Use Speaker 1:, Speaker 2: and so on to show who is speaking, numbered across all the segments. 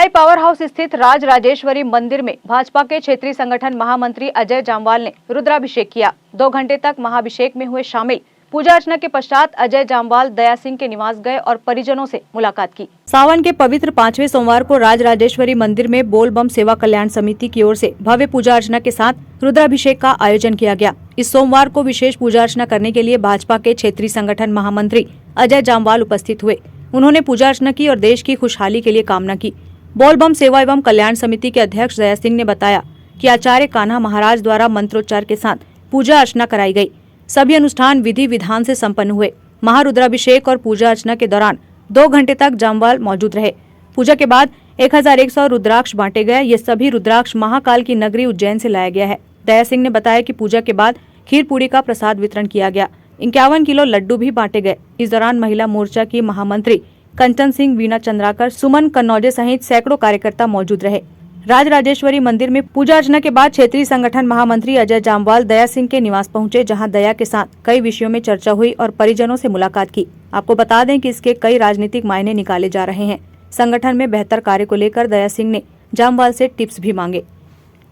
Speaker 1: Bhilai power house स्थित राज राजेश्वरी मंदिर में भाजपा के क्षेत्रीय संगठन महामंत्री अजय जामवाल ने रुद्राभिषेक किया। 2 घंटे तक महाभिषेक में हुए शामिल। पूजा अर्चना के पश्चात अजय जामवाल दया सिंह के निवास गए और परिजनों से मुलाकात की। सावन के पवित्र 5वें सोमवार को राज राजेश्वरी मंदिर में बोल बम सेवा कल्याण समिति की ओर से भव्य पूजा अर्चना के साथ रुद्राभिषेक का आयोजन किया गया। इस सोमवार को विशेष पूजा अर्चना करने के लिए भाजपा के क्षेत्रीय संगठन महामंत्री अजय जामवाल उपस्थित हुए। उन्होंने पूजा अर्चना की और देश की खुशहाली के लिए कामना की। बोल बम सेवा एवं कल्याण समिति के अध्यक्ष दया सिंह ने बताया कि आचार्य कान्हा महाराज द्वारा मंत्रोच्चार के साथ पूजा अर्चना कराई गई। सभी अनुष्ठान विधि विधान से संपन्न हुए। महारुद्राभिषेक और पूजा अर्चना के दौरान 2 घंटे तक जामवाल मौजूद रहे। पूजा के बाद 1100 रुद्राक्ष बांटे गए। ये सभी रुद्राक्ष महाकाल की नगरी उज्जैन से लाया गया है। दया सिंह ने बताया कि पूजा के बाद खीर पूरी का प्रसाद वितरण किया गया। 51 किलो लड्डू भी बांटे गए। इस दौरान महिला मोर्चा की महामंत्री कंचन सिंह, वीना चंद्राकर, सुमन कन्नौजे सहित सैकड़ों कार्यकर्ता मौजूद रहे। राज राजेश्वरी मंदिर में पूजा अर्चना के बाद क्षेत्रीय संगठन महामंत्री अजय जामवाल दया सिंह के निवास पहुंचे, जहां दया के साथ कई विषयों में चर्चा हुई और परिजनों से मुलाकात की। आपको बता दें कि इसके कई राजनीतिक मायने निकाले जा रहे हैं। संगठन में बेहतर कार्य को लेकर दया सिंह ने जामवाल से टिप्स भी मांगे।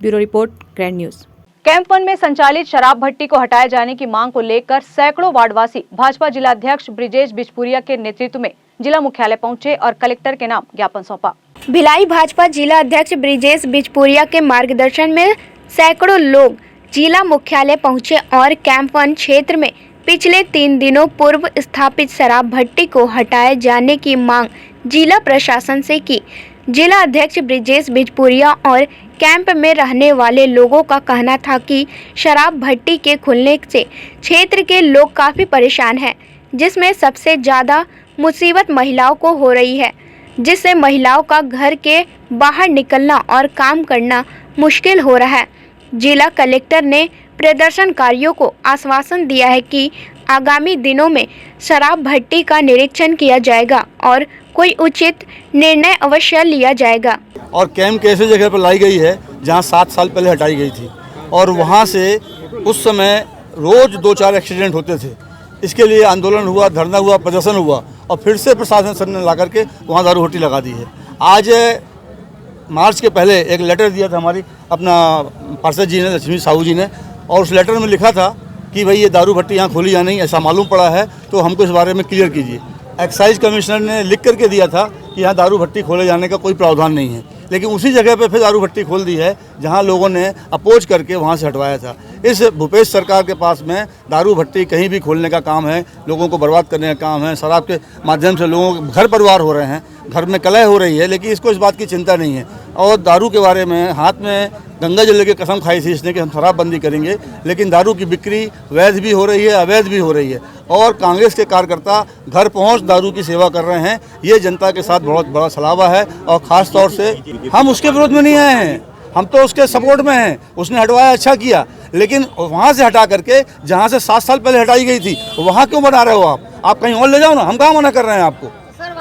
Speaker 1: Bureau report, grand news. Camp 1 में संचालित शराब भट्टी को हटाए जाने की मांग को लेकर सैकड़ों वार्डवासी भाजपा जिलाध्यक्ष ब्रिजेश बिजपुरिया के नेतृत्व में जिला मुख्यालय पहुंचे और कलेक्टर के नाम ज्ञापन सौंपा।
Speaker 2: भिलाई भाजपा जिला अध्यक्ष ब्रिजेश बिजपुरिया के मार्गदर्शन में सैकड़ों लोग जिला मुख्यालय पहुंचे और कैंप 1 क्षेत्र में पिछले 3 दिनों पूर्व स्थापित शराब भट्टी को हटाए जाने की मांग जिला प्रशासन से की। जिला अध्यक्ष ब्रिजेश बिजपुरिया और कैंप में रहने वाले लोगों का कहना था कि शराब भट्टी के खुलने से क्षेत्र के लोग काफ़ी परेशान हैं, जिसमें सबसे ज़्यादा मुसीबत महिलाओं को हो रही है, जिससे महिलाओं का घर के बाहर निकलना और काम करना मुश्किल हो रहा है। जिला कलेक्टर ने प्रदर्शनकारियों को आश्वासन दिया है कि आगामी दिनों में शराब भट्टी का निरीक्षण किया जाएगा और कोई उचित निर्णय अवश्य लिया जाएगा।
Speaker 3: और कैंप ऐसे जगह पर लाई गई है जहां 7 साल पहले हटाई गई थी और वहां से उस समय रोज 2-4 एक्सीडेंट होते थे। इसके लिए आंदोलन हुआ, धरना हुआ, प्रदर्शन हुआ और फिर से प्रशासन ने ला करके वहाँ दारू भट्टी लगा दी है। आज मार्च के पहले एक लेटर दिया था हमारी अपना पार्षद जी ने, लक्ष्मी साहू जी ने, और उस लेटर में लिखा था कि भाई ये दारू भट्टी यहाँ खोली या नहीं, ऐसा मालूम पड़ा है तो हमको इस बारे में क्लियर कीजिए। एक्साइज कमिश्नर ने लिख करके दिया था कि यहाँ दारू भट्टी खोले जाने का कोई प्रावधान नहीं है, लेकिन उसी जगह पे फिर दारू भट्टी खोल दी है जहाँ लोगों ने अपोज करके वहाँ से हटवाया था। इस भूपेश सरकार के पास में दारू भट्टी कहीं भी खोलने का काम है, लोगों को बर्बाद करने का काम है। शराब के माध्यम से लोगों के घर परिवार हो रहे हैं, घर में कलह हो रही है, लेकिन इसको इस बात की चिंता नहीं है। और दारू के बारे में हाथ में गंगा जल की कसम खाई थी इसने कि हम शराबबंदी करेंगे, लेकिन दारू की बिक्री वैध भी हो रही है, अवैध भी हो रही है और कांग्रेस के कार्यकर्ता घर पहुंच दारू की सेवा कर रहे हैं। ये जनता के साथ बहुत बड़ा छलावा है और ख़ास तौर से हम उसके विरोध में नहीं आए हैं, हम तो उसके सपोर्ट में हैं। उसने हटवाया, अच्छा किया, लेकिन वहाँ से हटा करके जहाँ से 7 साल पहले हटाई गई थी वहाँ क्यों बना रहे हो आप कहीं और ले जाओ ना, हम कहाँ मना कर रहे हैं आपको।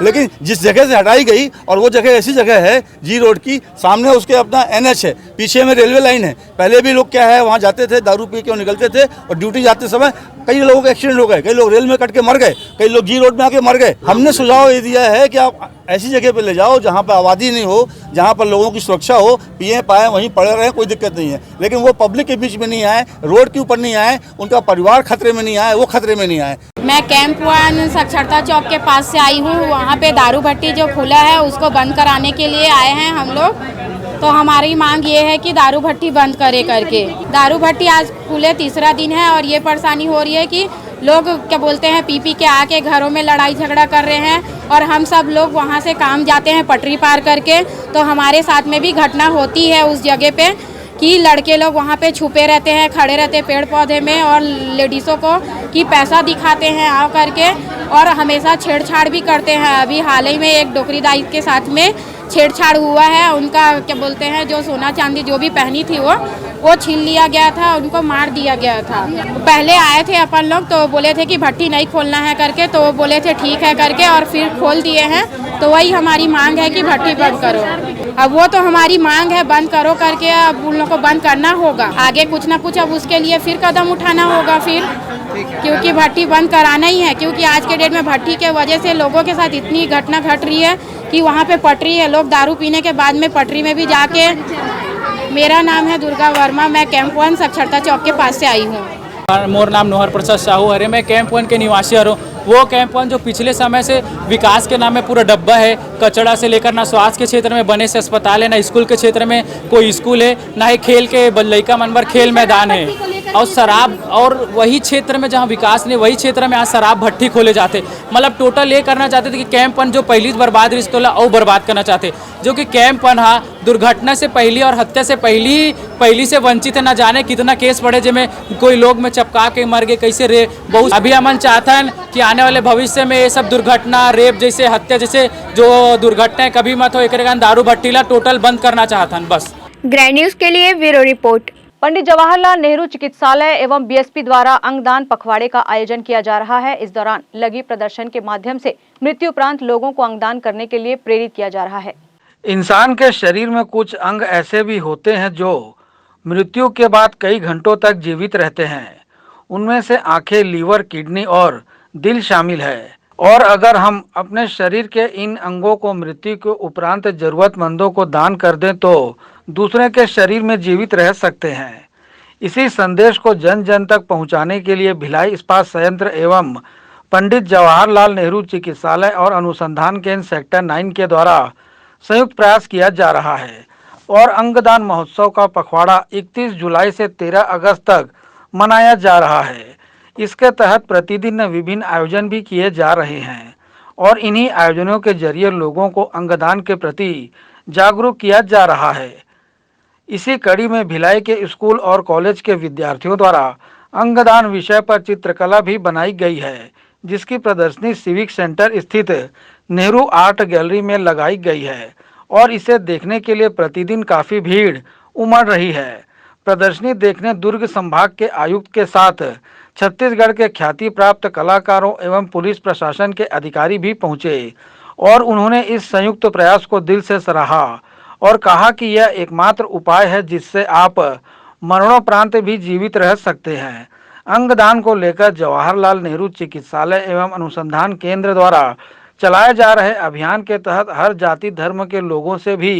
Speaker 3: लेकिन जिस जगह से हटाई गई और वो जगह ऐसी जगह है जी रोड की, सामने उसके अपना NH है, पीछे में रेलवे लाइन है। पहले भी लोग क्या है वहाँ जाते थे, दारू पी के निकलते थे और ड्यूटी जाते समय कई लोगों के एक्सीडेंट हो गए, कई लोग रेल में कट के मर गए, कई लोग जी रोड में आके मर गए। हमने सुझाव ये दिया है कि आप ऐसी जगह पे ले जाओ जहाँ पर आबादी नहीं हो, जहाँ पर लोगों की सुरक्षा हो, पिए पाए वहीं पड़े रहे, कोई दिक्कत नहीं है। लेकिन वो पब्लिक के बीच में नहीं आए, रोड के ऊपर नहीं आए, उनका परिवार खतरे में नहीं आए, वो खतरे में नहीं आए।
Speaker 4: मैं कैंप 1 साक्षरता चौक के पास से आई हूँ। वहाँ पे दारू भट्टी जो खुला है उसको बंद कराने के लिए आए हैं हम लोग। तो हमारी मांग ये है कि दारू भट्टी बंद करे करके। दारू भट्टी आज खुले 3रा दिन है और ये परेशानी हो रही है कि लोग क्या बोलते हैं पी के आके घरों में लड़ाई झगड़ा कर रहे हैं और हम सब लोग वहाँ से काम जाते हैं पटरी पार करके, तो हमारे साथ में भी घटना होती है उस जगह पे कि लड़के लोग वहाँ पे छुपे रहते हैं, खड़े रहते हैं पेड़ पौधे में और लेडीज़ों को कि पैसा दिखाते हैं आ करके और हमेशा छेड़छाड़ भी करते हैं। अभी हाल ही में एक डोकरीदाई के साथ में छेड़छाड़ हुआ है। उनका क्या बोलते हैं जो सोना चांदी जो भी पहनी थी वो छीन लिया गया था, उनको मार दिया गया था। पहले आए थे अपन लोग तो बोले थे कि भट्टी नहीं खोलना है करके, तो वो बोले थे ठीक है करके और फिर खोल दिए हैं। तो वही हमारी मांग है कि भट्टी बंद करो। अब वो तो हमारी मांग है बंद करो करके, अब उन लोगों को बंद करना होगा। आगे कुछ ना कुछ अब उसके लिए फिर कदम उठाना होगा फिर, क्योंकि भट्टी बंद कराना ही है। क्योंकि आज के डेट में भट्टी के वजह से लोगों के साथ इतनी घटना घट रही है कि वहाँ पे पटरी है, लोग दारू पीने के बाद में पटरी में भी जाके। मेरा नाम है दुर्गा वर्मा, मैं कैंप 1 साक्षरता चौक के पास से आई हूँ।
Speaker 5: मोर नाम नोहर प्रसाद साहू है। मैं कैंप 1 के निवासी हूँ। वो कैंप 1 जो पिछले समय से विकास के नाम में पूरा डब्बा है, कचड़ा से लेकर ना स्वास्थ्य के क्षेत्र में बने से अस्पताल है, ना स्कूल के क्षेत्र में कोई स्कूल है, ना ही खेल के लड़का मनवर खेल मैदान है। और शराब, और वही क्षेत्र में जहाँ विकास नहीं, वही क्षेत्र में आज शराब भट्टी खोले जाते। मतलब टोटल ये करना चाहते थे कि कैंप 1 जो पहली बर्बाद रिश्तों और बर्बाद करना चाहते, जो कि कैंप 1 हाँ दुर्घटना से पहली और हत्या से पहली से वंचित है। ना जाने कितना केस पड़े जिसमें कोई लोग में चपका के मर गए, कैसे रे बहुत। अभी अमन चाहतन कि आने वाले भविष्य में ये सब दुर्घटना, रेप जैसे, हत्या जैसे जो दुर्घटनाएं कभी मत हो, एक दारू भट्टीला टोटल बंद करना चाहतन बस।
Speaker 2: ग्रैंड न्यूज के लिए ब्यूरो रिपोर्ट।
Speaker 1: पंडित जवाहरलाल नेहरू चिकित्सालय एवं बीएसपी द्वारा अंगदान पखवाड़े का आयोजन किया जा रहा है। इस दौरान लगी प्रदर्शन के माध्यम से मृत्यु उपरांत लोगों को अंगदान करने के लिए प्रेरित किया जा रहा है।
Speaker 6: इंसान के शरीर में कुछ अंग ऐसे भी होते हैं जो मृत्यु के बाद कई घंटों तक जीवित रहते हैं। उनमें से आंखें, लीवर, किडनी और दिल शामिल है। और अगर हम अपने शरीर के इन अंगों को मृत्यु के उपरांत जरूरतमंदों को दान कर दें तो दूसरे के शरीर में जीवित रह सकते हैं। इसी संदेश को जन जन तक पहुंचाने के लिए भिलाई इस्पात संयंत्र एवं पंडित जवाहरलाल नेहरू चिकित्सालय और अनुसंधान केंद्र सेक्टर 9 के द्वारा संयुक्त प्रयास किया जा रहा है। और अंगदान महोत्सव का पखवाड़ा 31 जुलाई से 13 अगस्त तक मनाया जा रहा है। इसके तहत प्रतिदिन विभिन्न आयोजन भी किए जा रहे हैं और इन्हीं आयोजनों के जरिए लोगों को अंगदान के प्रति जागरूक किया जा रहा है। इसी कड़ी में भिलाई के स्कूल और कॉलेज के विद्यार्थियों द्वारा अंगदान विषय पर चित्रकला भी बनाई गई है, जिसकी प्रदर्शनी सिविक सेंटर स्थित नेहरू आर्ट गैलरी में लगाई गई है और इसे देखने के लिए प्रतिदिन काफ़ी भीड़ उमड़ रही है। प्रदर्शनी देखने दुर्ग संभाग के आयुक्त के साथ छत्तीसगढ़ के ख्याति प्राप्त कलाकारों एवं पुलिस प्रशासन के अधिकारी भी पहुंचे और उन्होंने इस संयुक्त प्रयास को दिल से सराहा और कहा कि यह एकमात्र उपाय है जिससे आप मरणोपरांत भी जीवित रह सकते हैं। अंगदान को लेकर जवाहरलाल नेहरू चिकित्सालय एवं अनुसंधान केंद्र द्वारा चलाए जा रहे अभियान के तहत हर जाति धर्म के लोगों से भी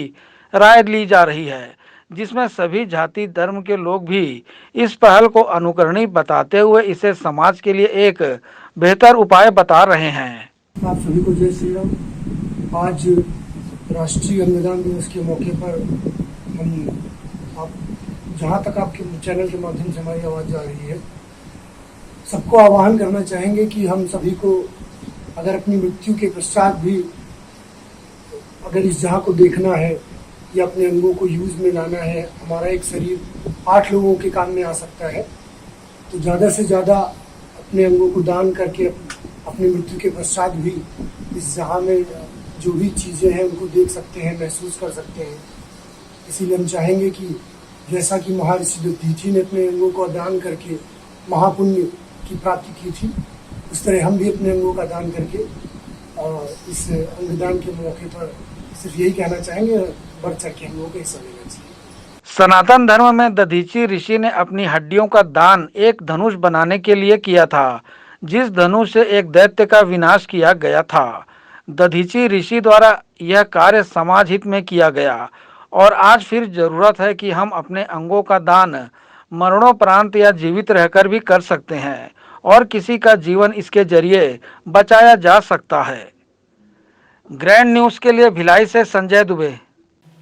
Speaker 6: राय ली जा रही है, जिसमें सभी जाति धर्म के लोग भी इस पहल को अनुकरणीय बताते हुए इसे समाज के लिए एक बेहतर उपाय बता रहे हैं।
Speaker 7: आप सभी को जय श्री राम। आज राष्ट्रीय अंगदान दिवस के मौके पर हम आप जहाँ तक आपके चैनल के माध्यम से हमारी आवाज़ जा रही है, सबको आह्वान करना चाहेंगे कि हम सभी को अगर अपनी मृत्यु के पश्चात भी अगर इस जहाँ को देखना है या अपने अंगों को यूज में लाना है, हमारा एक शरीर 8 लोगों के काम में आ सकता है, तो ज़्यादा से ज़्यादा अपने अंगों को दान करके अपनी मृत्यु के पश्चात भी इस जहाँ में जो भी चीज़ें हैं उनको देख सकते हैं, महसूस कर सकते हैं। इसीलिए हम चाहेंगे कि जैसा कि महर्षि दधीचि ने अपने अंगों को दान करके महापुण्य की प्राप्ति की थी, उस तरह हम भी अपने अंगों का दान करके इस अंगदान के मौके पर सिर्फ यही कहना चाहेंगे, बढ़ चढ़ के हम लोगों को हिस्सा लेना चाहिए।
Speaker 6: सनातन धर्म में दधीचि ऋषि ने अपनी हड्डियों का दान एक धनुष बनाने के लिए किया था, जिस धनुष से एक दैत्य का विनाश किया गया था। दधीचि ऋषि द्वारा यह कार्य समाज हित में किया गया और आज फिर जरूरत है कि हम अपने अंगों का दान मरणोपरांत या जीवित रहकर भी कर सकते हैं और किसी का जीवन इसके जरिए बचाया जा सकता है। ग्रैंड न्यूज के लिए भिलाई से संजय दुबे।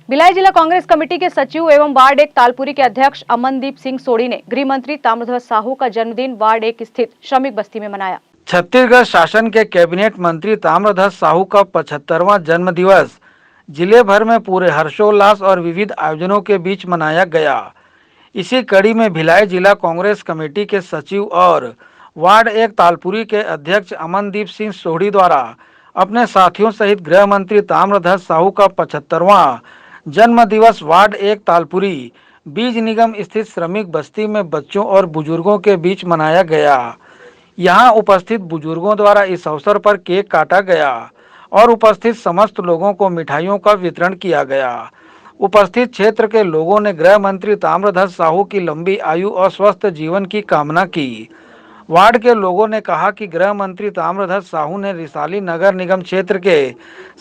Speaker 1: भिलाई जिला कांग्रेस कमेटी के सचिव एवं वार्ड 1 तालपुरी के अध्यक्ष अमनदीप सिंह सोढ़ी ने गृह मंत्री ताम्रध्वज साहू का जन्मदिन वार्ड 1 स्थित श्रमिक बस्ती में मनाया।
Speaker 6: छत्तीसगढ़ शासन के कैबिनेट मंत्री ताम्रध्वज साहू का 75वां जन्म दिवस जिले भर में पूरे हर्षोल्लास और विविध आयोजनों के बीच मनाया गया। इसी कड़ी में भिलाई जिला कांग्रेस कमेटी के सचिव और वार्ड 1 तालपुरी के अध्यक्ष अमनदीप सिंह सोढ़ी द्वारा अपने साथियों सहित गृह मंत्री ताम्रध्वज साहू का 75वां जन्म दिवस वार्ड 1 तालपुरी बीज निगम स्थित श्रमिक बस्ती में बच्चों और बुजुर्गों के बीच मनाया गया। यहाँ उपस्थित बुजुर्गों द्वारा इस अवसर पर केक काटा गया और उपस्थित समस्त लोगों को मिठाइयों का वितरण किया गया। उपस्थित क्षेत्र के लोगों ने गृह मंत्री ताम्रध्वज साहू की लंबी आयु और स्वस्थ जीवन की कामना की। वार्ड के लोगों ने कहा कि गृह मंत्री ताम्रध्वज साहू ने रिसाली नगर निगम क्षेत्र के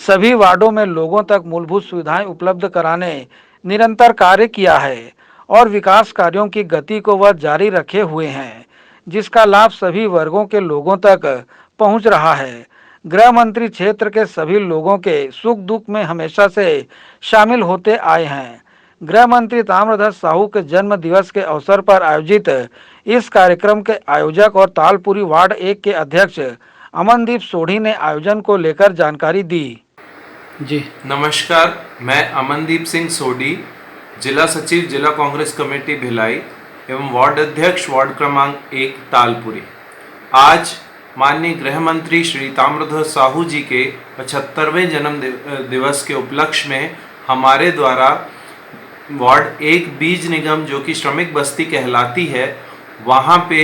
Speaker 6: सभी वार्डों में लोगों तक मूलभूत सुविधाएं उपलब्ध कराने निरंतर कार्य किया है और विकास कार्यों की गति को वह जारी रखे हुए हैं, जिसका लाभ सभी वर्गों के लोगों तक पहुंच रहा है। गृह मंत्री क्षेत्र के सभी लोगों के सुख दुख में हमेशा से शामिल होते आए हैं। गृह मंत्री ताम्रध्वज साहू के जन्म दिवस के अवसर पर आयोजित इस कार्यक्रम के आयोजक और तालपुरी वार्ड 1 के अध्यक्ष अमनदीप सोढ़ी ने आयोजन को लेकर जानकारी दी।
Speaker 8: जी नमस्कार, मैं अमनदीप सिंह सोढ़ी, जिला सचिव जिला कांग्रेस कमेटी भिलाई एवं वार्ड अध्यक्ष वार्ड क्रमांक 1 तालपुरी। आज माननीय गृह मंत्री श्री ताम्रध्वज साहू जी के 75वें जन्म दिवस के उपलक्ष्य में हमारे द्वारा वार्ड 1 बीज निगम जो कि श्रमिक बस्ती कहलाती है, वहाँ पे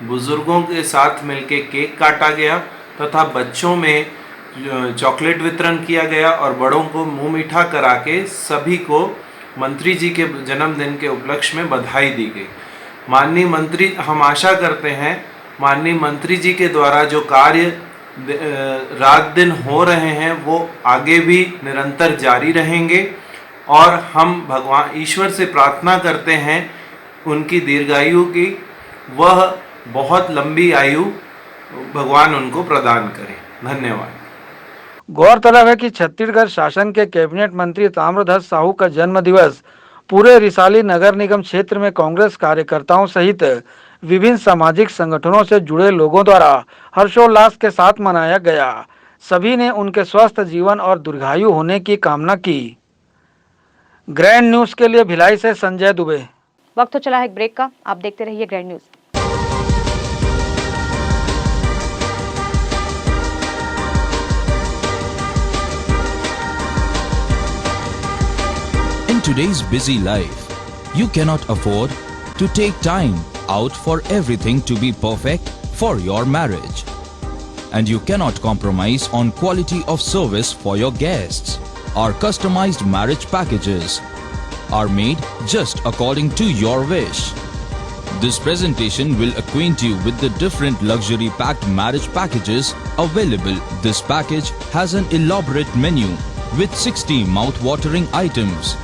Speaker 8: बुजुर्गों के साथ मिलके केक काटा गया तथा बच्चों में चॉकलेट वितरण किया गया और बड़ों को मुंह मीठा करा के सभी को मंत्री जी के जन्मदिन के उपलक्ष्य में बधाई दी गई। माननीय मंत्री, हम आशा करते हैं माननीय मंत्री जी के द्वारा जो कार्य रात दिन हो रहे हैं वो आगे भी निरंतर जारी रहेंगे और हम भगवान ईश्वर से प्रार्थना करते हैं उनकी दीर्घायु की, वह बहुत लंबी आयु भगवान उनको प्रदान करें। धन्यवाद।
Speaker 6: गौरतलब है कि छत्तीसगढ़ शासन के कैबिनेट मंत्री ताम्रध्वज साहू का जन्म दिवस पूरे रिसाली नगर निगम क्षेत्र में कांग्रेस कार्यकर्ताओं सहित विभिन्न सामाजिक संगठनों से जुड़े लोगों द्वारा हर्षोल्लास के साथ मनाया गया। सभी ने उनके स्वस्थ जीवन और दीर्घायु होने की कामना की। ग्रैंड न्यूज के लिए भिलाई से संजय दुबे।
Speaker 1: वक्त तो चला है एक ब्रेक का, आप देखते रहिए grand news.
Speaker 9: In today's busy life, you cannot afford to take time out for everything to be perfect for your marriage. And you cannot compromise on quality of service for your guests. Our customized marriage packages are made just according to your wish. This presentation will acquaint you with the different luxury-packed marriage packages available. This package has an elaborate menu with 60 mouth-watering items.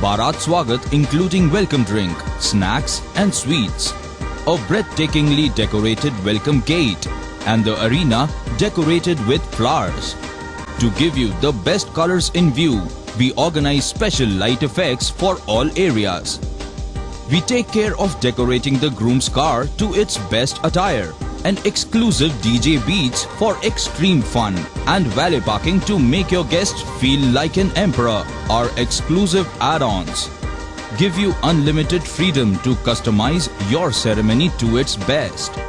Speaker 9: Bharat Swagat including welcome drink, snacks and sweets. A breathtakingly decorated welcome gate and the arena decorated with flowers. To give you the best colors in view, we organize special light effects for all areas. We take care of decorating the groom's car to its best attire and exclusive DJ beats for extreme fun and valet parking to make your guests feel like an emperor. Our exclusive add-ons give you unlimited freedom to customize your ceremony to its best.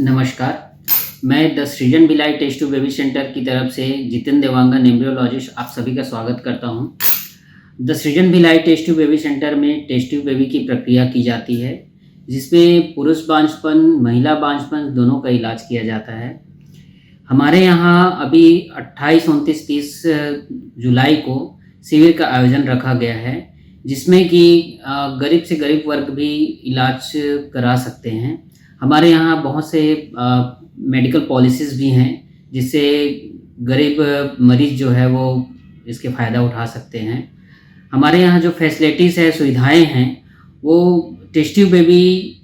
Speaker 10: नमस्कार, मैं the Srijan Bhilai test tube baby centre की तरफ से Jitendra Dewangan embryologist आप सभी का स्वागत करता हूं। The Srijan Bhilai test tube baby centre में टेस्ट ट्यूब बेबी की प्रक्रिया की जाती है, जिसमें पुरुष बांझपन, महिला बांझपन दोनों का इलाज किया जाता है। हमारे यहाँ अभी 28, 29, 30 जुलाई को शिविर का आयोजन रखा गया है, जिसमें कि गरीब से गरीब वर्ग भी इलाज करा सकते हैं। हमारे यहाँ बहुत से मेडिकल पॉलिसीज़ भी हैं, जिससे गरीब मरीज़ जो है वो इसके फ़ायदा उठा सकते हैं। हमारे यहाँ जो फैसिलिटीज़ है, सुविधाएं हैं, वो टेस्ट ट्यूब बेबी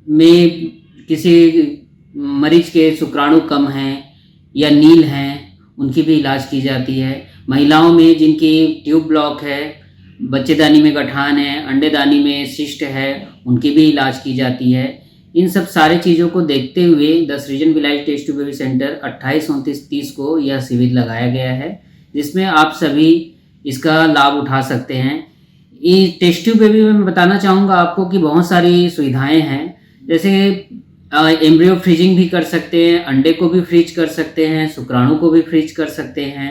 Speaker 10: में किसी मरीज के शुक्राणु कम हैं या नील हैं, उनकी भी इलाज की जाती है। महिलाओं में जिनकी ट्यूब ब्लॉक है, बच्चेदानी में गठान है, अंडेदानी में सिस्ट है, उनकी भी इलाज की जाती है। इन सब सारे चीज़ों को देखते हुए the Srijan Bhilai test tube baby centre 28, 29, 30 को यह शिविर लगाया गया है, जिसमें आप सभी इसका लाभ उठा सकते हैं। इस टेस्ट ट्यूब बेबी में मैं बताना चाहूँगा आपको कि बहुत सारी सुविधाएं हैं, जैसे एम्ब्रियो फ्रीजिंग भी कर सकते हैं, अंडे को भी फ्रीज कर सकते हैं, शुक्राणु को भी फ्रीज कर सकते हैं।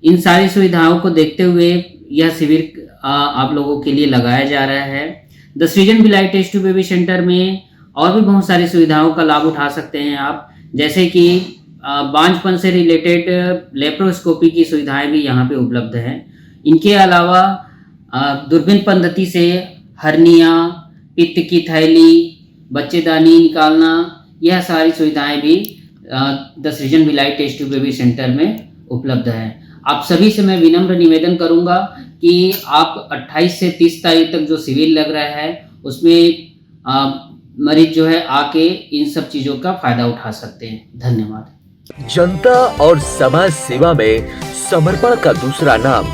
Speaker 10: इन सारी सुविधाओं को देखते हुए यह शिविर आप लोगों के लिए लगाया जा रहा है। The Srijan Bhilai test tube baby centre में और भी बहुत सारी सुविधाओं का लाभ उठा सकते हैं आप, जैसे कि बांझपन से रिलेटेड लेप्रोस्कोपी की सुविधाएं भी यहाँ पे उपलब्ध हैं। इनके अलावा दूरबीन पद्धति से हर्निया, पित्त की थैली, बच्चेदानी निकालना, यह सारी सुविधाएं भी the Srijan Bhilai test tube baby centre में उपलब्ध है। आप सभी से मैं विनम्र निवेदन करूंगा कि आप 28 से 30 तारीख तक जो शिविर लग रहा है उसमें मरीज जो है आके इन सब चीज़ों का फायदा उठा सकते हैं। धन्यवाद।
Speaker 11: जनता और समाज सेवा में समर्पण का दूसरा नाम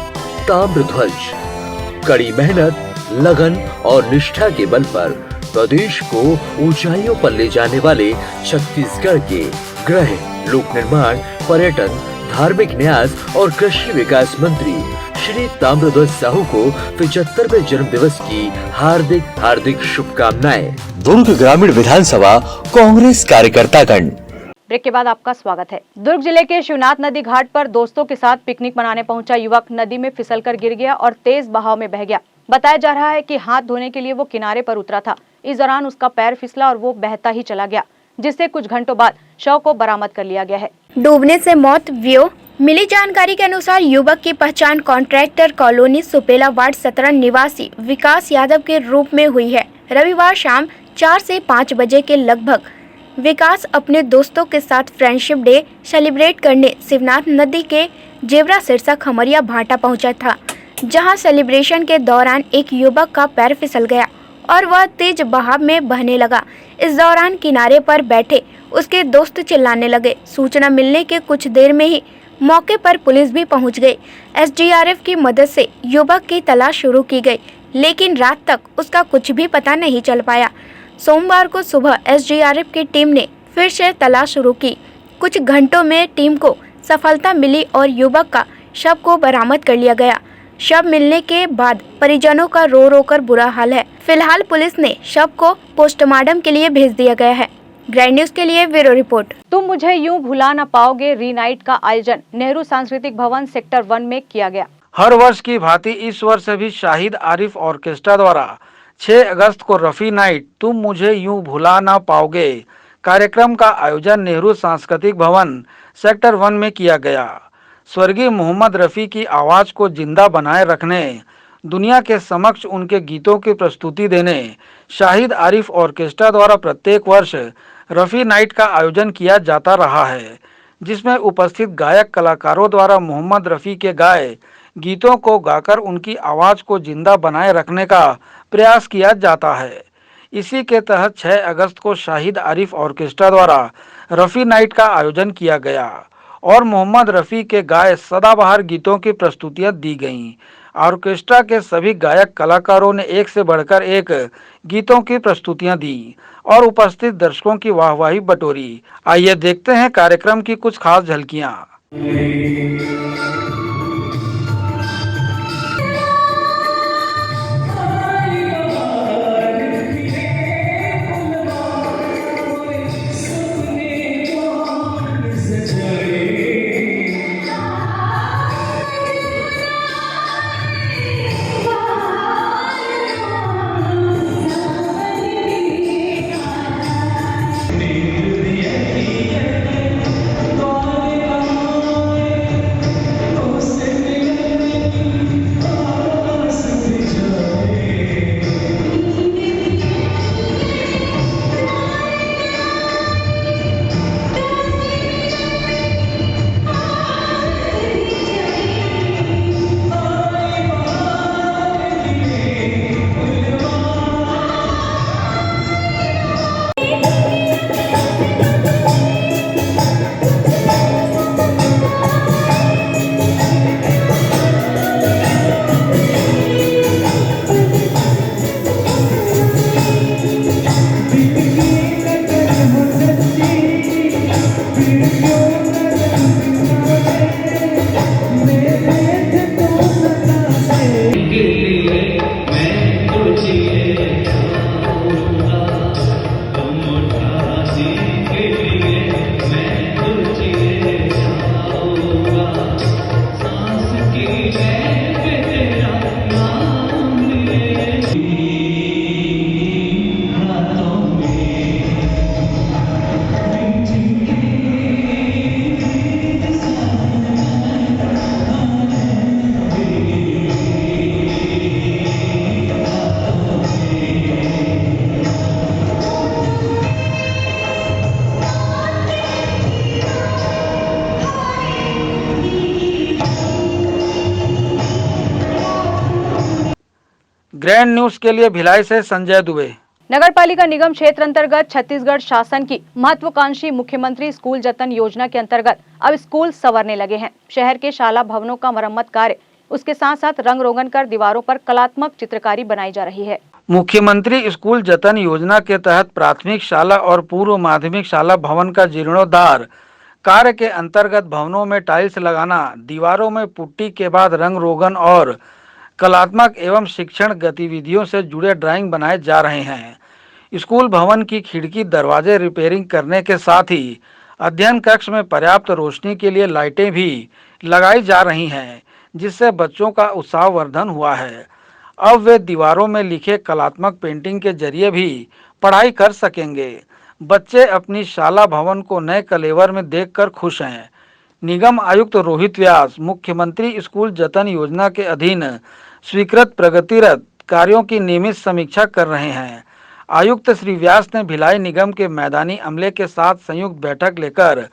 Speaker 11: ताम्रध्वज। कड़ी मेहनत, लगन और निष्ठा के बल पर प्रदेश को ऊंचाइयों पर ले जाने वाले छत्तीसगढ़ के गृह, लोक निर्माण, पर्यटन, धार्मिक न्यास और कृषि विकास मंत्री श्री ताम्रध्वज साहू को 75वें जन्म दिवस की हार्दिक हार्दिक शुभकामनाएं। दुर्ग ग्रामीण विधानसभा कांग्रेस कार्यकर्तागण।
Speaker 1: ब्रेक के बाद आपका स्वागत है। दुर्ग जिले के शिवनाथ नदी घाट पर दोस्तों के साथ पिकनिक मनाने पहुंचा युवक नदी में फिसलकर गिर गया और तेज बहाव में बह गया। बताया जा रहा है कि हाथ धोने के लिए वो किनारे पर उतरा था। इस दौरान उसका पैर फिसला और वो बहता ही चला गया, जिससे कुछ घंटों बाद शव को बरामद कर लिया गया है।
Speaker 2: डूबने से मौत। व्यू मिली जानकारी के अनुसार युवक की पहचान कॉन्ट्रैक्टर कॉलोनी सुपेला वार्ड 17 निवासी विकास यादव के रूप में हुई है। रविवार शाम 4 से 5 बजे के लगभग विकास अपने दोस्तों के साथ फ्रेंडशिप डे सेलिब्रेट करने शिवनाथ नदी के जेवरा सिरसा खमरिया भाटा पहुंचा था, जहां सेलिब्रेशन के दौरान एक युवक का पैर फिसल गया और वह तेज बहाव में बहने लगा। इस दौरान किनारे पर बैठे उसके दोस्त चिल्लाने लगे। सूचना मिलने के कुछ देर में ही मौके पर पुलिस भी पहुंच गई। एसडीआरएफ की मदद से युवक की तलाश शुरू की गई, लेकिन रात तक उसका कुछ भी पता नहीं चल पाया। सोमवार को सुबह एसडीआरएफ की टीम ने फिर से तलाश शुरू की। कुछ घंटों में टीम को सफलता मिली और युवक का शव को बरामद कर लिया गया। शव मिलने के बाद परिजनों का रो रो कर बुरा हाल है। फिलहाल पुलिस ने शव को पोस्टमार्टम के लिए भेज दिया गया है। ग्रैंड न्यूज के लिए ब्यूरो रिपोर्ट।
Speaker 1: तुम मुझे यूं भुला न पाओगे रीनाइट का आयोजन नेहरू सांस्कृतिक भवन सेक्टर 1 में किया गया।
Speaker 6: हर वर्ष की भांति इस वर्ष भी शाहिद आरिफ ऑर्केस्ट्रा द्वारा 6 अगस्त को रफ़ी नाइट तुम मुझे यूं भुला ना पाओगे कार्यक्रम का आयोजन नेहरू सांस्कृतिक भवन सेक्टर 1 में किया गया। स्वर्गीय मोहम्मद रफ़ी की आवाज़ को जिंदा बनाए रखने, दुनिया के समक्ष उनके गीतों की प्रस्तुति देने शाहिद आरिफ ऑर्केस्ट्रा द्वारा प्रत्येक वर्ष रफ़ी नाइट का आयोजन किया जाता रहा है, जिसमें उपस्थित गायक कलाकारों द्वारा मोहम्मद रफ़ी के गाए गीतों को गाकर उनकी आवाज़ को जिंदा बनाए रखने का प्रयास किया जाता है। इसी के तहत 6 अगस्त को शाहिद आरिफ ऑर्केस्ट्रा द्वारा रफ़ी नाइट का आयोजन किया गया और मोहम्मद रफ़ी के गाए सदाबहार गीतों की प्रस्तुतियां दी गईं। ऑर्केस्ट्रा के सभी गायक कलाकारों ने एक से बढ़कर एक गीतों की प्रस्तुतियां दी और उपस्थित दर्शकों की वाहवाही बटोरी। आइए देखते हैं कार्यक्रम की कुछ खास झलकियां। ग्रैंड न्यूज के लिए भिलाई से संजय दुबे।
Speaker 1: नगर पालिका निगम क्षेत्र अंतर्गत छत्तीसगढ़ शासन की महत्वाकांक्षी मुख्यमंत्री स्कूल जतन योजना के अंतर्गत अब स्कूल संवरने लगे हैं। शहर के शाला भवनों का मरम्मत कार्य, उसके साथ साथ रंग रोगन कर दीवारों पर कलात्मक चित्रकारी बनाई जा रही है।
Speaker 6: मुख्यमंत्री स्कूल जतन योजना के तहत प्राथमिक शाला और पूर्व माध्यमिक शाला भवन का जीर्णोद्धार कार्य के अंतर्गत भवनों में टाइल्स लगाना, दीवारों में पुट्टी के बाद रंग रोगन और कलात्मक एवं शिक्षण गतिविधियों से जुड़े ड्राइंग बनाए जा रहे हैं। स्कूल भवन की खिड़की दरवाजे रिपेयरिंग करने के साथ ही अध्ययन कक्ष में पर्याप्त रोशनी के लिए लाइटें भी लगाई जा रही हैं, जिससे बच्चों का उत्साहवर्धन हुआ है। अब वे दीवारों में लिखे कलात्मक पेंटिंग के जरिए भी पढ़ाई कर सकेंगे। बच्चे अपनी शाला भवन को नए कलेवर में देखकर खुश हैं। निगम आयुक्त रोहित व्यास मुख्यमंत्री स्कूल जतन योजना के अधीन स्वीकृत प्रगतिरत कार्यों की नियमित समीक्षा कर रहे हैं। आयुक्त श्री व्यास ने भिलाई निगम के मैदानी अमले के साथ संयुक्त बैठक लेकर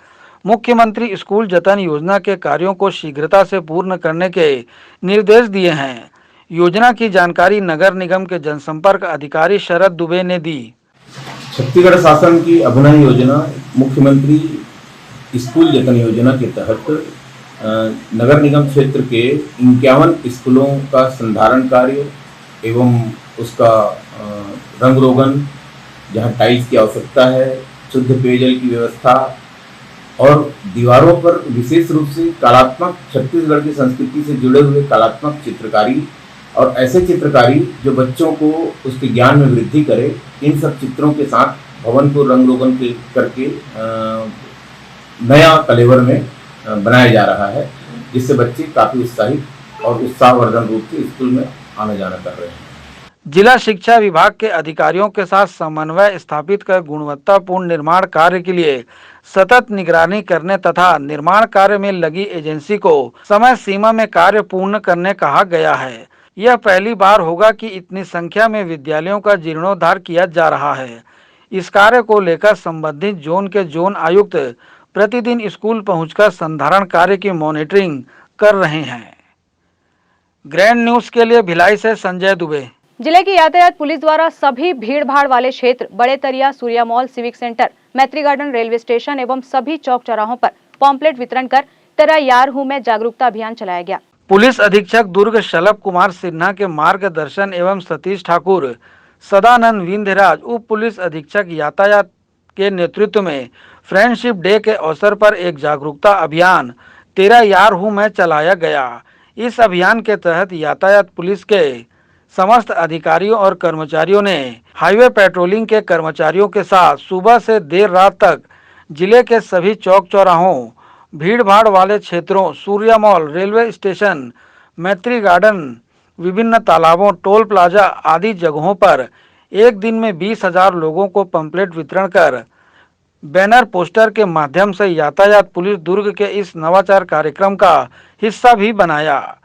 Speaker 6: मुख्यमंत्री स्कूल जतन योजना के कार्यों को शीघ्रता से पूर्ण करने के निर्देश दिए हैं। योजना की जानकारी नगर निगम के जनसंपर्क अधिकारी शरद दुबे ने दी।
Speaker 12: छत्तीसगढ़ शासन की अभिनव योजना मुख्यमंत्री स्कूल जतन योजना के तहत नगर निगम क्षेत्र के 51 स्कूलों का संधारण कार्य एवं उसका रंग रोगन, जहाँ टाइल्स की आवश्यकता है, शुद्ध पेयजल की व्यवस्था और दीवारों पर विशेष रूप से कलात्मक छत्तीसगढ़ की संस्कृति से जुड़े हुए कलात्मक चित्रकारी और ऐसे चित्रकारी जो बच्चों को उसके ज्ञान में वृद्धि करे, इन सब चित्रों के साथ भवन को रंग रोगन करके नया कलेवर में बनाया जा रहा है, जिससे बच्चे काफ़ी उत्साहित और उत्साहवर्धन रूप से स्कूल में आना जाना कर रहे हैं।
Speaker 6: जिला शिक्षा विभाग के अधिकारियों के साथ समन्वय स्थापित कर गुणवत्तापूर्ण निर्माण कार्य के लिए सतत निगरानी करने तथा निर्माण कार्य में लगी एजेंसी को समय सीमा में कार्य पूर्ण करने कहा गया है। यह पहली बार होगा कि इतनी संख्या में विद्यालयों का जीर्णोद्धार किया जा रहा है। इस कार्य को लेकर संबंधित जोन के जोन आयुक्त प्रतिदिन स्कूल पहुंचकर संधारण कार्य की मॉनिटरिंग कर रहे हैं। ग्रैंड न्यूज के लिए भिलाई से संजय दुबे।
Speaker 1: जिले की यातायात पुलिस द्वारा सभी भीड़ भाड़ वाले क्षेत्र बड़े तरिया, सूर्या मॉल, सिविक सेंटर, मैत्री गार्डन, रेलवे स्टेशन एवं सभी चौक चौराहों पर पॉम्पलेट वितरण कर तेरा यार हूं मैं जागरूकता अभियान चलाया गया।
Speaker 6: पुलिस अधीक्षक दुर्ग शलभ कुमार सिन्हा के मार्गदर्शन एवं सतीश ठाकुर, सदानंद विंध्यराज उप पुलिस अधीक्षक यातायात के नेतृत्व में फ्रेंडशिप डे के अवसर पर एक जागरूकता अभियान तेरा यार हूं मैं चलाया गया। इस अभियान के तहत यातायात पुलिस के समस्त अधिकारियों और कर्मचारियों ने हाईवे पेट्रोलिंग के कर्मचारियों के साथ सुबह से देर रात तक जिले के सभी चौक चौराहों, भीड़ भाड़ वाले क्षेत्रों, सूर्या मॉल, रेलवे स्टेशन, मैत्री गार्डन, विभिन्न तालाबों, टोल प्लाजा आदि जगहों पर एक दिन में 20,000 लोगों को पंपलेट वितरण कर बैनर पोस्टर के माध्यम से यातायात पुलिस दुर्ग के इस नवाचार कार्यक्रम का हिस्सा भी बनाया।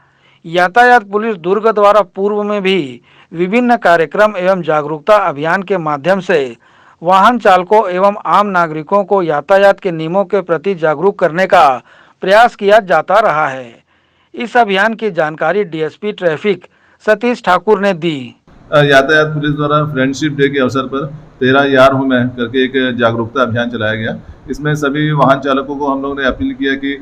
Speaker 6: यातायात पुलिस दुर्ग द्वारा पूर्व में भी विभिन्न कार्यक्रम एवं जागरूकता अभियान के माध्यम से वाहन चालकों एवं आम नागरिकों को यातायात के नियमों के प्रति जागरूक करने का प्रयास किया जाता रहा है। इस अभियान की जानकारी डीएसपी ट्रैफिक सतीश ठाकुर ने दी।
Speaker 13: यातायात पुलिस द्वारा फ्रेंडशिप डे के अवसर पर तेरा यार हूं मैं करके एक जागरूकता अभियान चलाया गया। इसमें सभी वाहन चालकों को हम लोग ने अपील किया कि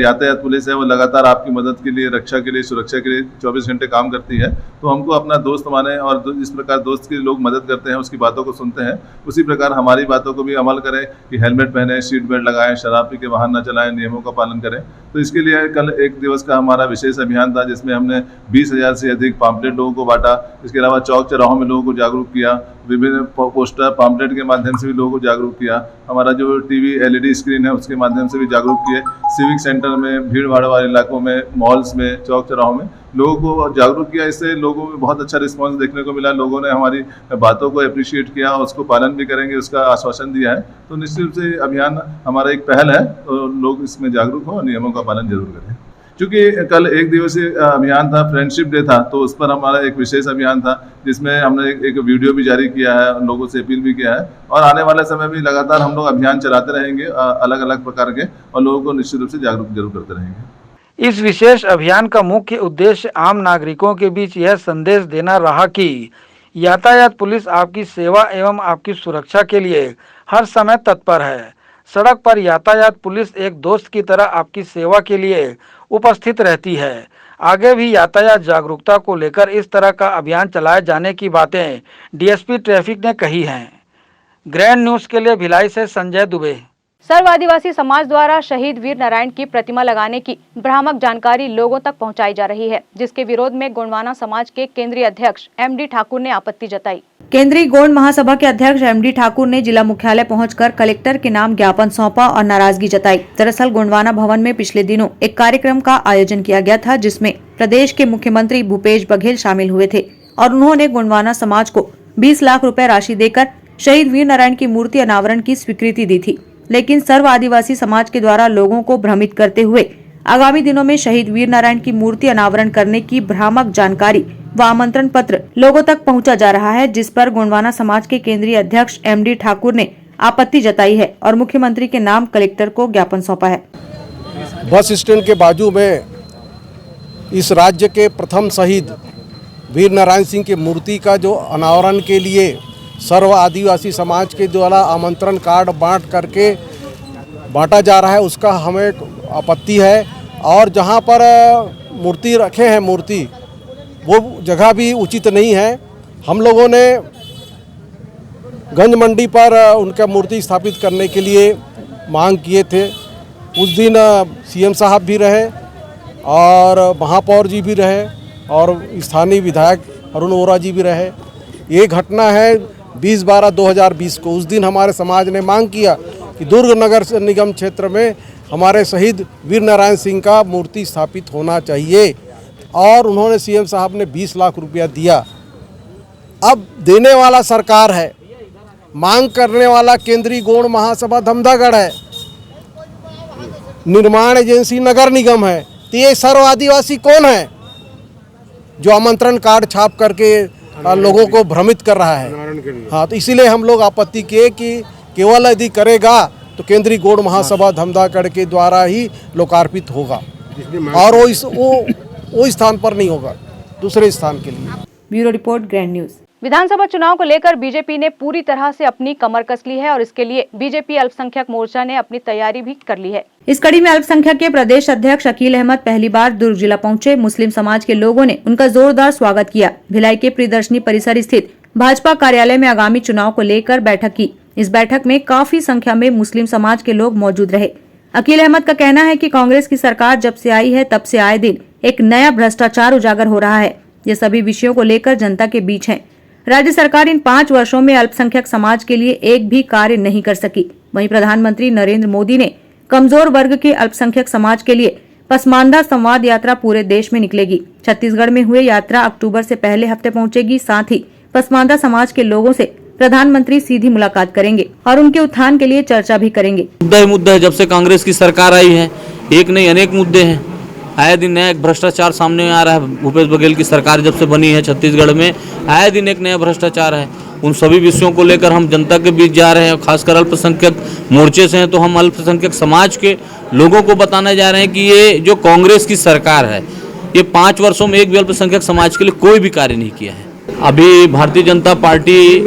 Speaker 13: यातायात पुलिस है वो लगातार आपकी मदद के लिए, रक्षा के लिए, सुरक्षा के लिए 24 घंटे काम करती है, तो हमको अपना दोस्त माने और जिस प्रकार दोस्त के लोग मदद करते हैं, उसकी बातों को सुनते हैं, उसी प्रकार हमारी बातों को भी अमल करें कि हेलमेट पहने, सीट बेल्ट लगाएं, शराब पी के वाहन न चलाएं, नियमों का पालन करें। तो इसके लिए कल एक दिवस का हमारा विशेष अभियान था, जिसमें हमने 20,000 से अधिक पाम्पलेट लोगों को बांटा। इसके अलावा चौक चौराहों में लोगों को जागरूक किया, विभिन्न पोस्टर पाम्पलेट के माध्यम से भी लोगों को जागरूक किया। हमारा जो टीवी LED स्क्रीन है उसके माध्यम से भी जागरूक किए। सिविक सेंटर में, भीड़ भाड़ वाले इलाकों में, मॉल्स में, चौक चौराहों में लोगों को जागरूक किया। इससे लोगों में बहुत अच्छा रिस्पांस देखने को मिला। लोगों ने हमारी बातों को अप्रिशिएट किया और उसको पालन भी करेंगे, उसका आश्वासन दिया है। तो निश्चित रूप से अभियान हमारा एक पहल है, तो लोग इसमें जागरूक हों और नियमों का पालन जरूर करें। क्योंकि कल एक दिवसीय अभियान था, फ्रेंडशिप डे था, तो उस पर हमारा एक विशेष अभियान था, जिसमें हमने एक वीडियो भी जारी किया है, लोगों से अपील भी किया है और आने वाले समय में लगातार हम लोग अभियान चलाते रहेंगे अलग अलग प्रकार के, और लोगों को निश्चित रूप से जागरूक जरूर करते रहेंगे।
Speaker 6: इस विशेष अभियान का मुख्य उद्देश्य आम नागरिकों के बीच यह संदेश देना रहा कि यातायात पुलिस आपकी सेवा एवं आपकी सुरक्षा के लिए हर समय तत्पर है। सड़क पर यातायात पुलिस एक दोस्त की तरह आपकी सेवा के लिए उपस्थित रहती है। आगे भी यातायात जागरूकता को लेकर इस तरह का अभियान चलाए जाने की बातें डीएसपी ट्रैफिक ने कही हैं। ग्रैंड न्यूज के लिए भिलाई से संजय दुबे।
Speaker 1: सर्व आदिवासी समाज द्वारा शहीद वीर नारायण की प्रतिमा लगाने की भ्रामक जानकारी लोगों तक पहुंचाई जा रही है, जिसके विरोध में गोंडवाना समाज के केंद्रीय अध्यक्ष एमडी ठाकुर ने आपत्ति जताई। केंद्रीय गोंड महासभा के अध्यक्ष एमडी ठाकुर ने जिला मुख्यालय पहुंचकर कलेक्टर के नाम ज्ञापन सौंपा और नाराजगी जताई। दरअसल गोंडवाना भवन में पिछले दिनों एक कार्यक्रम का आयोजन किया गया था, जिसमें प्रदेश के मुख्यमंत्री भूपेश बघेल शामिल हुए थे और उन्होंने गोंडवाना समाज को 20 लाख रुपए राशि देकर शहीद वीर नारायण की मूर्ति अनावरण की स्वीकृति दी थी। लेकिन सर्व आदिवासी समाज के द्वारा लोगों को भ्रमित करते हुए आगामी दिनों में शहीद वीर नारायण की मूर्ति अनावरण करने की भ्रामक जानकारी व आमंत्रण पत्र लोगों तक पहुंचा जा रहा है, जिस पर गोंडवाना समाज के केंद्रीय अध्यक्ष एमडी ठाकुर ने आपत्ति जताई है और मुख्यमंत्री के नाम कलेक्टर को ज्ञापन सौंपा है।
Speaker 14: बस स्टैंड के बाजू में इस राज्य के प्रथम शहीद वीर नारायण सिंह की मूर्ति का जो अनावरण के लिए सर्व आदिवासी समाज के द्वारा आमंत्रण कार्ड बांटा जा रहा है, उसका हमें आपत्ति है। और जहां पर मूर्ति रखे हैं वो जगह भी उचित नहीं है। हम लोगों ने गंज मंडी पर उनका मूर्ति स्थापित करने के लिए मांग किए थे। उस दिन सीएम साहब भी रहे और महापौर जी भी रहे और स्थानीय विधायक अरुण वोरा जी भी रहे। ये घटना है 20/12/2020 को। उस दिन हमारे समाज ने मांग किया कि दुर्ग नगर निगम क्षेत्र में हमारे शहीद वीर नारायण सिंह का मूर्ति स्थापित होना चाहिए और उन्होंने सीएम साहब ने 20 लाख रुपया दिया। अब देने वाला सरकार है, मांग करने वाला केंद्रीय गोंड महासभा धमधागढ़ है, निर्माण एजेंसी नगर निगम है। तो ये सर्व आदिवासी कौन है जो आमंत्रण कार्ड छाप करके लोगों को भ्रमित कर रहा है? हाँ, तो इसीलिए हम लोग आपत्ति किए कि केवल यदि करेगा तो केंद्रीय गोंड महासभा धमधागढ़ के द्वारा ही लोकार्पित होगा और वो स्थान पर नहीं होगा, दूसरे स्थान के लिए।
Speaker 1: Bureau report, grand news. विधानसभा चुनाव को लेकर बीजेपी ने पूरी तरह से अपनी कमर कस ली है और इसके लिए बीजेपी अल्पसंख्यक मोर्चा ने अपनी तैयारी भी कर ली है। इस कड़ी में अल्पसंख्यक के प्रदेश अध्यक्ष अकील अहमद पहली बार दुर्ग जिला पहुंचे। मुस्लिम समाज के लोगों ने उनका जोरदार स्वागत किया। भिलाई के प्रियदर्शनी परिसर स्थित भाजपा कार्यालय में आगामी चुनाव को लेकर बैठक की। इस बैठक में काफी संख्या में मुस्लिम समाज के लोग मौजूद रहे। अकील अहमद का कहना है कि कांग्रेस की सरकार जब से आई है तब से आए दिन एक नया भ्रष्टाचार उजागर हो रहा है। ये सभी विषयों को लेकर जनता के बीच है। राज्य सरकार इन 5 वर्षों में अल्पसंख्यक समाज के लिए एक भी कार्य नहीं कर सकी। वहीं प्रधानमंत्री नरेंद्र मोदी ने कमजोर वर्ग के अल्पसंख्यक समाज के लिए पसमानदा संवाद यात्रा पूरे देश में निकलेगी। छत्तीसगढ़ में हुए यात्रा अक्टूबर से पहले हफ्ते पहुंचेगी। साथ ही पसमानदा समाज के लोगों से प्रधानमंत्री सीधी मुलाकात करेंगे और उनके उत्थान के लिए चर्चा भी करेंगे।
Speaker 15: मुद्दा है, जब से कांग्रेस की सरकार आई है एक नहीं अनेक मुद्दे हैं। आए दिन नया एक भ्रष्टाचार सामने आ रहा है। भूपेश बघेल की सरकार जब से बनी है छत्तीसगढ़ में आए दिन एक नया भ्रष्टाचार है। उन सभी विषयों को लेकर हम जनता के बीच जा रहे हैं। खासकर अल्पसंख्यक मोर्चे से हैं तो हम अल्पसंख्यक समाज के लोगों को बताने जा रहे हैं कि ये जो कांग्रेस की सरकार है ये 5 वर्षों में एक भी अल्पसंख्यक समाज के लिए कोई भी कार्य नहीं किया है। अभी भारतीय जनता पार्टी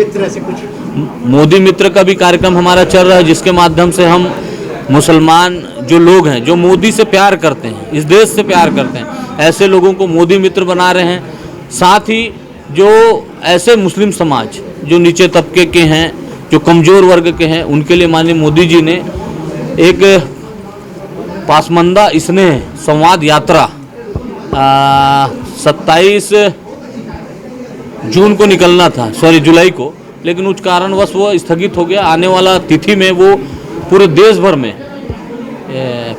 Speaker 15: मोदी मित्र का भी कार्यक्रम हमारा चल रहा है, जिसके माध्यम से हम मुसलमान जो लोग हैं जो मोदी से प्यार करते हैं, इस देश से प्यार करते हैं, ऐसे लोगों को मोदी मित्र बना रहे हैं। साथ ही जो ऐसे मुस्लिम समाज जो नीचे तबके के हैं, जो कमज़ोर वर्ग के हैं, उनके लिए माननीय मोदी जी ने एक पासमंदा स्नेह संवाद यात्रा 27 जून को निकलना था, जुलाई को, लेकिन उस कारणवश वो स्थगित हो गया। आने वाला तिथि में वो पूरे देश भर में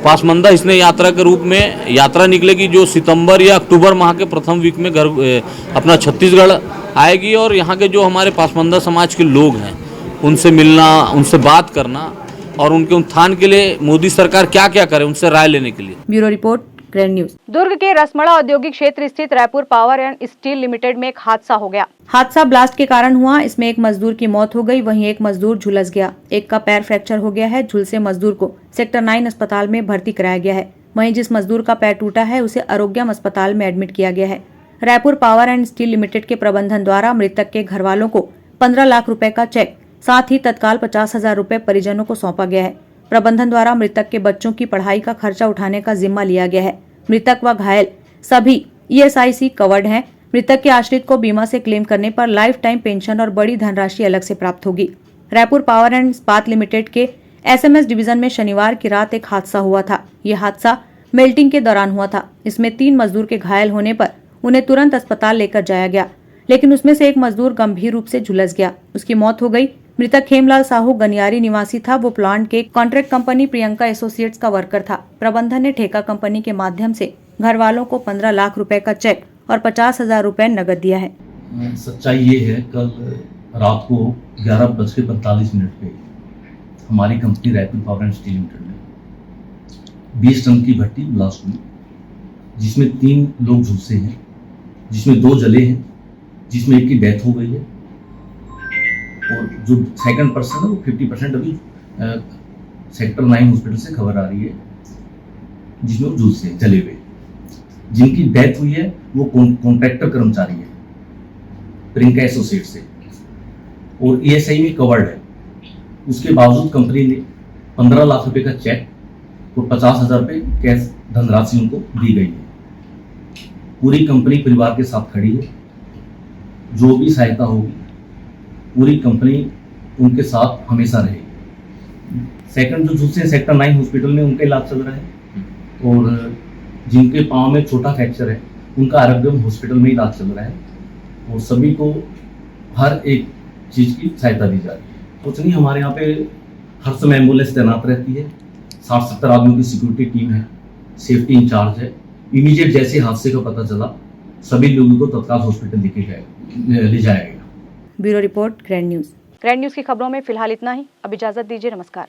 Speaker 15: पासमंदा स्नेह यात्रा के रूप में यात्रा निकलेगी, जो सितंबर या अक्टूबर माह के प्रथम वीक में अपना छत्तीसगढ़ आएगी। और यहाँ के जो हमारे पासमंदा समाज के लोग हैं उनसे मिलना, उनसे बात करना और उनके उत्थान के लिए मोदी सरकार क्या क्या करे उनसे राय लेने के लिए।
Speaker 1: Bureau report, grand news. Durg के रसमड़ा औद्योगिक क्षेत्र स्थित Raipur power and steel limited में एक हादसा हो गया। हादसा ब्लास्ट के कारण हुआ। इसमें एक मजदूर की मौत हो गई, वहीं एक मजदूर झुलस गया। एक का पैर फ्रैक्चर हो गया है। झुलसे मजदूर को सेक्टर 9 अस्पताल में भर्ती कराया गया है। वहीं जिस मजदूर का पैर टूटा है उसे आरोग्यम अस्पताल में एडमिट किया गया है। Raipur power and steel limited के प्रबंधन द्वारा मृतक के घर वालों को 15 लाख रुपए का चेक, साथ ही तत्काल 50,000 रुपए परिजनों को सौंपा गया है। प्रबंधन द्वारा मृतक के बच्चों की पढ़ाई का खर्चा उठाने का जिम्मा लिया गया है। मृतक व घायल सभी ESIC कवर्ड हैं। मृतक के आश्रित को बीमा से क्लेम करने पर लाइफ टाइम पेंशन और बड़ी धनराशि अलग से प्राप्त होगी। रायपुर पावर एंड इस्पात लिमिटेड के SMS डिवीजन में शनिवार की रात एक हादसा हुआ था। ये हादसा मेल्टिंग के दौरान हुआ था। इसमें 3 मजदूर के घायल होने पर उन्हें तुरंत अस्पताल लेकर जाया गया, लेकिन उसमें से एक मजदूर गंभीर रूप से झुलस गया, उसकी मौत हो गई। मृतक खेमलाल साहू गनियारी निवासी था। वो प्लांट के कॉन्ट्रैक्ट कंपनी प्रियंका एसोसिएट्स का वर्कर था। प्रबंधन ने ठेका कंपनी के माध्यम से घर वालों को 15 लाख रुपए का चेक और 50,000 रुपए नकद दिया है।
Speaker 16: सच्चाई ये है, कल रात को 11:45 पे हमारी company Raipur power and steel limited में 20 टन की भट्टी ब्लास्ट हुई, जिसमें 3 लोग झुलसे हैं, जिसमें 2 जले हैं, जिसमें एक की डेथ हो गई है और जो सेकंड पर्सन है वो 50% अभी सेक्टर 9 हॉस्पिटल से खबर आ रही है, जिसमें वो झुलसे हैं, जले हुए। जिनकी डेथ हुई है वो कॉन्ट्रैक्टर कर्मचारी है प्रियंका एसोसिएट से और ESI में कवर्ड है। उसके बावजूद कंपनी ने 15 लाख रुपए का चेक और 50,000 रुपये कैश धनराशि उनको दी गई है। पूरी कंपनी परिवार के साथ खड़ी है। जो भी सहायता होगी पूरी कंपनी उनके साथ हमेशा रहेगी। सेकंड जो झुलसे सेक्टर 9 हॉस्पिटल में उनका इलाज चल रहा है और जिनके पाँव में छोटा फ्रैक्चर है उनका आरोग्यम हॉस्पिटल में इलाज चल रहा है और सभी को हर एक चीज़ की सहायता दी जा रही है। कुछ नहीं, हमारे यहाँ पे हर समय एम्बुलेंस तैनात रहती है। 60-70 आदमियों की सिक्योरिटी टीम है, सेफ्टी इंचार्ज है। इमीडिएट जैसे हादसे का पता चला सभी लोगों को तत्काल हॉस्पिटल ले जाया गया।
Speaker 1: Bureau report, grand news. Grand news की खबरों में फिलहाल इतना ही। अब इजाजत दीजिए, नमस्कार।